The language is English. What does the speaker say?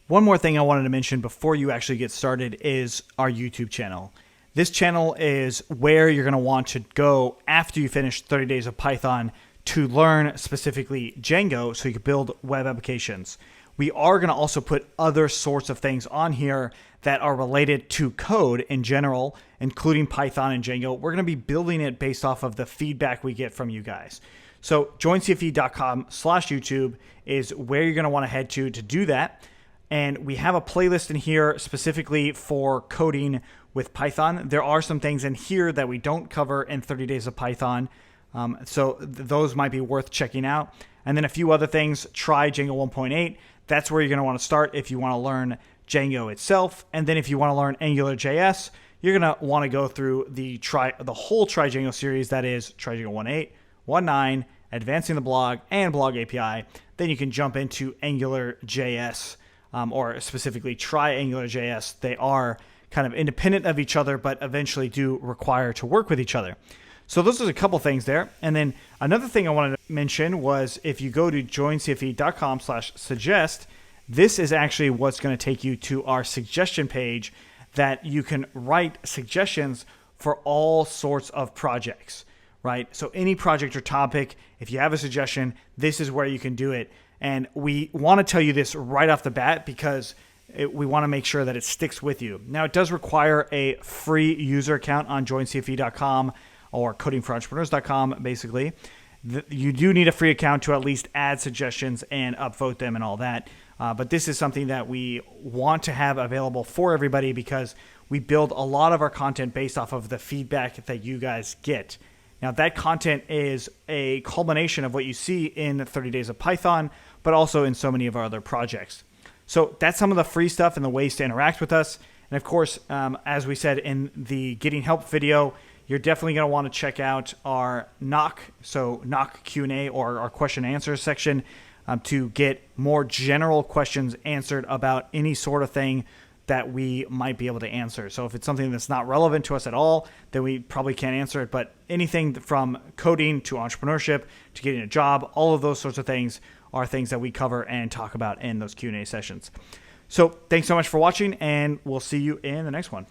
One more thing I wanted to mention before you actually get started is our YouTube channel. This channel is where you're going to want to go after you finish 30 Days of Python to learn specifically Django so you can build web applications. We are going to also put other sorts of things on here that are related to code in general, including Python and Django. We're going to be building it based off of the feedback we get from you guys. So joincfe.com/YouTube is where you're going to want to head to do that. And we have a playlist in here specifically for coding with Python. There are some things in here that we don't cover in 30 Days of Python. So those might be worth checking out. And then a few other things, try Django 1.8. That's where you're going to want to start if you want to learn Django itself. And then if you want to learn AngularJS, you're going to want to go through the whole Try Django series. That is Try Django 1.8, 1.9, Advancing the Blog, and Blog API. Then you can jump into AngularJS. Or specifically try AngularJS. They are kind of independent of each other, but eventually do require to work with each other. So those are a couple things there. And then another thing I wanted to mention was if you go to joincfe.com/suggest, this is actually what's going to take you to our suggestion page that you can write suggestions for all sorts of projects, right? So any project or topic, if you have a suggestion, this is where you can do it. And we want to tell you this right off the bat because we want to make sure that it sticks with you. Now, it does require a free user account on joincfe.com or codingforentrepreneurs.com, basically. You do need a free account to at least add suggestions and upvote them and all that. But this is something that we want to have available for everybody because we build a lot of our content based off of the feedback that you guys get. Now, that content is a culmination of what you see in 30 Days of Python, but also in so many of our other projects. So that's some of the free stuff and the ways to interact with us. And of course, as we said in the Getting Help video, you're definitely going to want to check out our knock Q&A or our question and answer section to get more general questions answered about any sort of thing that we might be able to answer. So if it's something that's not relevant to us at all, then we probably can't answer it. But anything from coding to entrepreneurship to getting a job, all of those sorts of things are things that we cover and talk about in those Q&A sessions. So thanks so much for watching, and we'll see you in the next one.